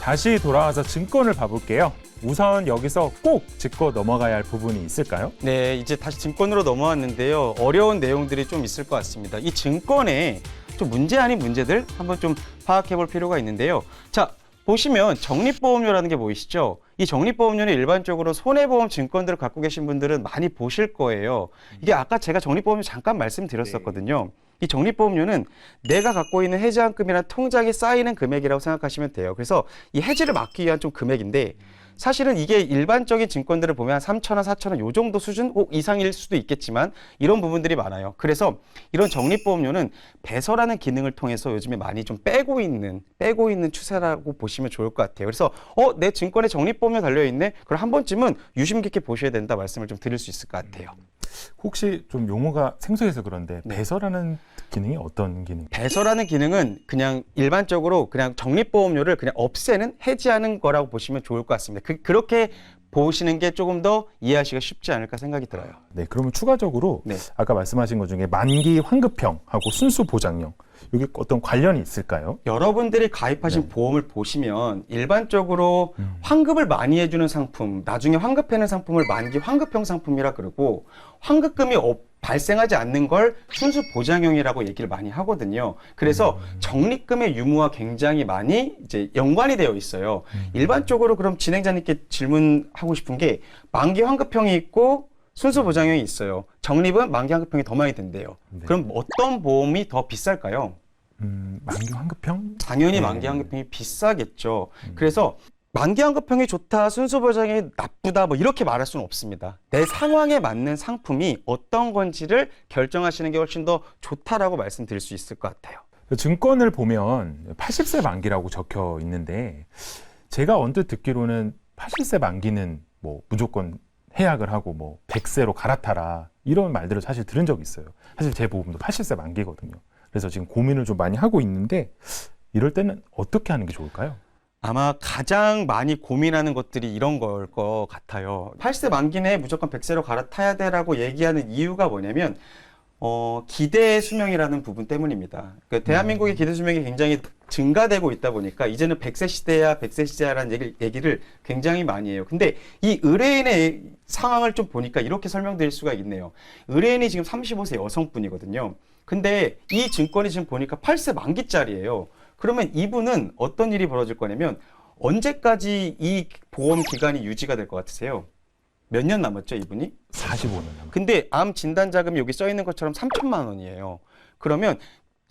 다시 돌아와서 증권을 봐볼게요. 우선 여기서 꼭 짚고 넘어가야 할 부분이 있을까요? 네, 이제 다시 증권으로 넘어왔는데요. 어려운 내용들이 좀 있을 것 같습니다. 이 증권에 좀 문제 아닌 문제들 한번 좀 파악해 볼 필요가 있는데요. 자, 보시면 적립보험료라는 게 보이시죠? 이 적립보험료는 일반적으로 손해보험 증권들을 갖고 계신 분들은 많이 보실 거예요. 이게 아까 제가 적립보험료 잠깐 말씀드렸었거든요. 이 적립보험료는 내가 갖고 있는 해지한금이나 통장에 쌓이는 금액이라고 생각하시면 돼요. 그래서 이 해지를 막기 위한 좀 금액인데 사실은 이게 일반적인 증권들을 보면 3,000원, 4,000원 요 정도 수준 이상일 수도 있겠지만 이런 부분들이 많아요. 그래서 이런 적립보험료는 배설하는 기능을 통해서 요즘에 많이 좀 빼고 있는 추세라고 보시면 좋을 것 같아요. 그래서 내 증권에 적립보험료 달려있네? 그럼 한 번쯤은 유심 깊게 보셔야 된다 말씀을 좀 드릴 수 있을 것 같아요. 혹시 좀 용어가 생소해서 그런데 배설하는 기능이 어떤 기능? 배설하는 기능은 그냥 일반적으로 그냥 적립보험료를 그냥 없애는, 해지하는 거라고 보시면 좋을 것 같습니다. 그렇게 보시는 게 조금 더 이해하시기가 쉽지 않을까 생각이 들어요. 네, 그러면 추가적으로 네. 아까 말씀하신 것 중에 만기 환급형하고 순수 보장형 이게 어떤 관련이 있을까요? 여러분들이 가입하신 보험을 보시면 일반적으로 환급을 많이 해주는 상품, 나중에 환급하는 상품을 만기 환급형 상품이라 그러고 환급금이 발생하지 않는 걸 순수 보장형이라고 얘기를 많이 하거든요. 그래서 적립금의 유무와 굉장히 많이 이제 연관이 되어 있어요. 일반적으로 그럼 진행자님께 질문하고 싶은 게 만기 환급형이 있고 순수 보장형이 있어요. 적립은 만기 환급형이 더 많이 된대요. 네. 그럼 어떤 보험이 더 비쌀까요? 만기 환급형? 당연히 만기 환급형이 비싸겠죠. 그래서 만기 환급형이 좋다, 순수 보장이 나쁘다 뭐 이렇게 말할 수는 없습니다. 내 상황에 맞는 상품이 어떤 건지를 결정하시는 게 훨씬 더 좋다라고 말씀드릴 수 있을 것 같아요. 증권을 보면 80세 만기라고 적혀 있는데 제가 언뜻 듣기로는 80세 만기는 뭐 무조건 해약을 하고 뭐 100세로 갈아타라 이런 말들을 사실 들은 적이 있어요. 사실 제 보험도 80세 만기거든요. 그래서 지금 고민을 좀 많이 하고 있는데 이럴 때는 어떻게 하는 게 좋을까요? 아마 가장 많이 고민하는 것들이 이런 걸 것 같아요. 80세 만기 내에 무조건 100세로 갈아타야 돼라고 얘기하는 이유가 뭐냐면 기대 수명이라는 부분 때문입니다. 그러니까 대한민국의 기대 수명이 굉장히 증가되고 있다 보니까 이제는 100세 시대야, 100세 시대야라는 얘기를 굉장히 많이 해요. 근데 이 의뢰인의 상황을 좀 보니까 이렇게 설명드릴 수가 있네요. 의뢰인이 지금 35세 여성분이거든요. 근데 이 증권이 지금 보니까 8세 만기짜리예요. 그러면 이분은 어떤 일이 벌어질 거냐면 언제까지 이 보험 기간이 유지가 될 것 같으세요? 몇 년 남았죠, 이분이? 45년 남았어요. 근데 암 진단 자금이 여기 써 있는 것처럼 3천만 원이에요. 그러면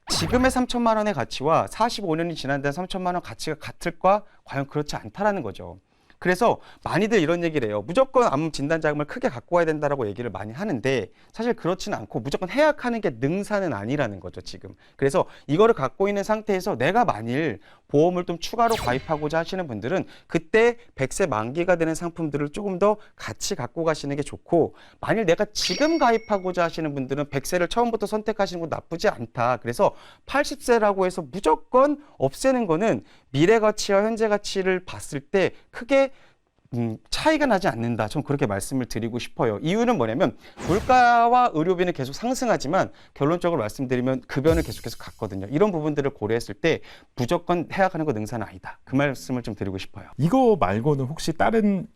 지금의 3천만 원의 가치와 45년이 지난 데한 3천만 원 가치가 같을까? 과연 그렇지 않다라는 거죠. 그래서 많이들 이런 얘기를 해요. 무조건 암 진단 자금을 크게 갖고 와야 된다라고 얘기를 많이 하는데 사실 그렇지는 않고 무조건 해약하는 게 능사는 아니라는 거죠, 지금. 그래서 이거를 갖고 있는 상태에서 내가 만일 보험을 좀 추가로 가입하고자 하시는 분들은 그때 100세 만기가 되는 상품들을 조금 더 같이 갖고 가시는 게 좋고 만일 내가 지금 가입하고자 하시는 분들은 100세를 처음부터 선택하시는 건 나쁘지 않다. 그래서 80세라고 해서 무조건 없애는 거는 미래 가치와 현재 가치를 봤을 때 크게 차이가 나지 않는다. 전 그렇게 말씀을 드리고 싶어요. 이유는 뭐냐면 물가와 의료비는 계속 상승하지만 결론적으로 말씀드리면 급여는 계속해서 같거든요. 이런 부분들을 고려했을 때 무조건 해약하는 거 능사는 아니다. 그 말씀을 좀 드리고 싶어요. 이거 말고는 혹시 다른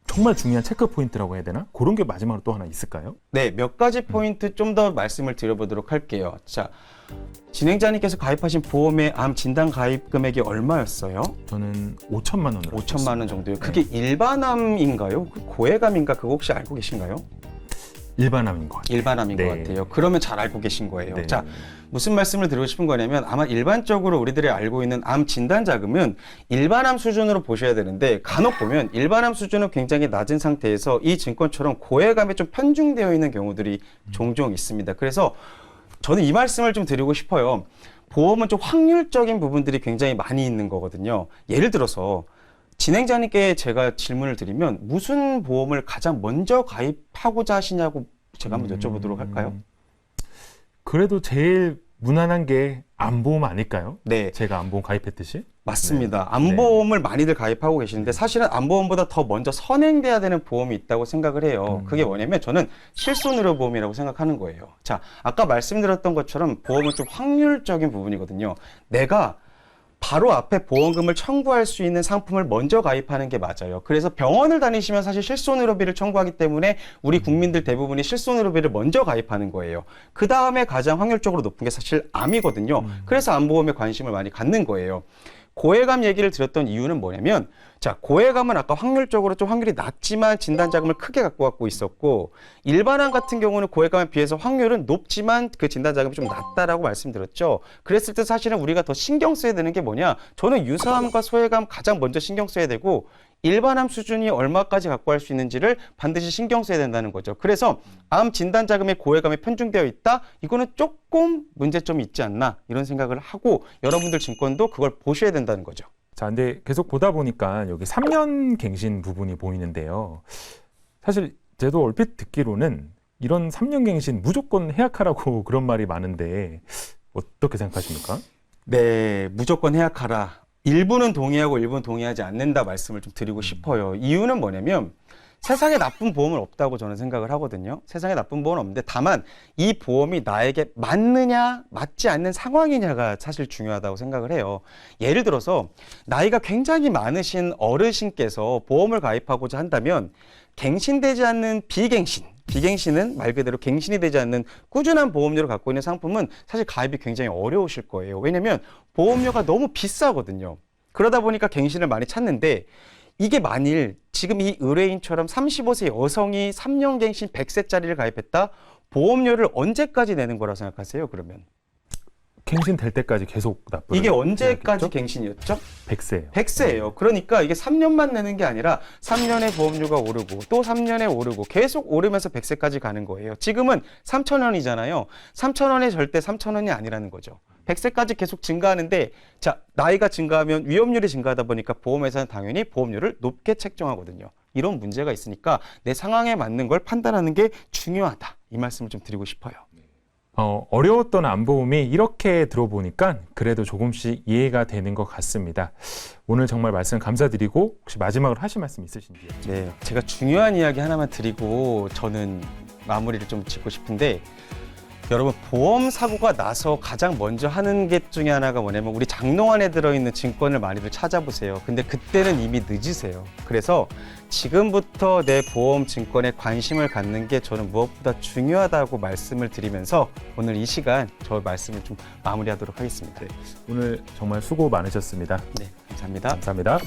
정말 중요한 체크 포인트라고 해야 되나? 그런 게 마지막으로 또 하나 있을까요? 네, 몇 가지 포인트 좀 더 말씀을 드려보도록 할게요. 자, 진행자님께서 가입하신 보험의 암 진단 가입 금액이 얼마였어요? 저는 5천만 원으로 5천만 원 정도요. 그게 일반암인가요? 고액암인가 그거 혹시 알고 계신가요? 일반암인 것 같아요. 일반암인 네. 것 같아요. 그러면 잘 알고 계신 거예요. 네. 자, 무슨 말씀을 드리고 싶은 거냐면 아마 일반적으로 우리들이 알고 있는 암 진단 자금은 일반암 수준으로 보셔야 되는데 간혹 보면 일반암 수준은 굉장히 낮은 상태에서 이 증권처럼 고액암에 좀 편중되어 있는 경우들이 종종 있습니다. 그래서 저는 이 말씀을 좀 드리고 싶어요. 보험은 좀 확률적인 부분들이 굉장히 많이 있는 거거든요. 예를 들어서 진행자님께 제가 질문을 드리면 무슨 보험을 가장 먼저 가입하고자 하시냐고 제가 한번 여쭤보도록 할까요? 그래도 제일 무난한 게 암보험 아닐까요? 네. 제가 암보험 가입했듯이. 맞습니다. 암보험을 많이들 가입하고 계시는데 사실은 암보험보다 더 먼저 선행돼야 되는 보험이 있다고 생각을 해요. 그게 뭐냐면 저는 실손의료보험이라고 생각하는 거예요. 자, 아까 말씀드렸던 것처럼 보험은 좀 확률적인 부분이거든요. 내가 바로 앞에 보험금을 청구할 수 있는 상품을 먼저 가입하는 게 맞아요. 그래서 병원을 다니시면 사실 실손의료비를 청구하기 때문에 우리 국민들 대부분이 실손의료비를 먼저 가입하는 거예요. 그 다음에 가장 확률적으로 높은 게 사실 암이거든요. 그래서 암보험에 관심을 많이 갖는 거예요. 고해감 얘기를 드렸던 이유는 뭐냐면, 자, 고해감은 아까 확률적으로 좀 확률이 낮지만 진단자금을 크게 갖고 있었고, 일반암 같은 경우는 고해감에 비해서 확률은 높지만 그 진단자금이 좀 낮다라고 말씀드렸죠. 그랬을 때 사실은 우리가 더 신경 써야 되는 게 뭐냐? 저는 유사암과 소해감 가장 먼저 신경 써야 되고, 일반암 수준이 얼마까지 갖고 갈 수 있는지를 반드시 신경 써야 된다는 거죠. 그래서 암 진단 자금에 고해감이 편중되어 있다? 이거는 조금 문제점이 있지 않나 이런 생각을 하고 여러분들 증권도 그걸 보셔야 된다는 거죠. 자, 근데 계속 보다 보니까 여기 3년 갱신 부분이 보이는데요. 사실 저도 얼핏 듣기로는 이런 3년 갱신 무조건 해약하라고 그런 말이 많은데 어떻게 생각하십니까? 네, 무조건 해약하라. 일부는 동의하고 일부는 동의하지 않는다 말씀을 좀 드리고 싶어요. 이유는 뭐냐면 세상에 나쁜 보험은 없다고 저는 생각을 하거든요. 세상에 나쁜 보험은 없는데 다만 이 보험이 나에게 맞느냐 맞지 않는 상황이냐가 사실 중요하다고 생각을 해요. 예를 들어서 나이가 굉장히 많으신 어르신께서 보험을 가입하고자 한다면 갱신되지 않는 비갱신은 말 그대로 갱신이 되지 않는 꾸준한 보험료를 갖고 있는 상품은 사실 가입이 굉장히 어려우실 거예요. 왜냐하면 보험료가 너무 비싸거든요. 그러다 보니까 갱신을 많이 찾는데 이게 만일 지금 이 의뢰인처럼 35세 여성이 3년 갱신 100세짜리를 가입했다? 보험료를 언제까지 내는 거라고 생각하세요, 그러면? 갱신 될 때까지 계속 납부를 이게 언제까지 해야겠죠? 갱신이었죠? 100세예요. 100세예요. 그러니까 이게 3년만 내는 게 아니라 3년에 보험료가 오르고 또 3년에 오르고 계속 오르면서 100세까지 가는 거예요. 지금은 3,000원이잖아요. 3,000원이 절대 3,000원이 아니라는 거죠. 100세까지 계속 증가하는데 자, 나이가 증가하면 위험률이 증가하다 보니까 보험회사는 당연히 보험료를 높게 책정하거든요. 이런 문제가 있으니까 내 상황에 맞는 걸 판단하는 게 중요하다. 이 말씀을 좀 드리고 싶어요. 어려웠던 암보험이 이렇게 들어보니까 그래도 조금씩 이해가 되는 것 같습니다. 오늘 정말 말씀 감사드리고 혹시 마지막으로 하실 말씀 있으신지요? 네, 제가 중요한 이야기 하나만 드리고 저는 마무리를 좀 짓고 싶은데 여러분 보험 사고가 나서 가장 먼저 하는 게 중에 하나가 뭐냐면 우리 장롱 안에 들어있는 증권을 많이들 찾아보세요. 근데 그때는 이미 늦으세요. 그래서 지금부터 내 보험 증권에 관심을 갖는 게 저는 무엇보다 중요하다고 말씀을 드리면서 오늘 이 시간 저 말씀을 좀 마무리하도록 하겠습니다. 오늘 정말 수고 많으셨습니다. 네, 감사합니다. 감사합니다.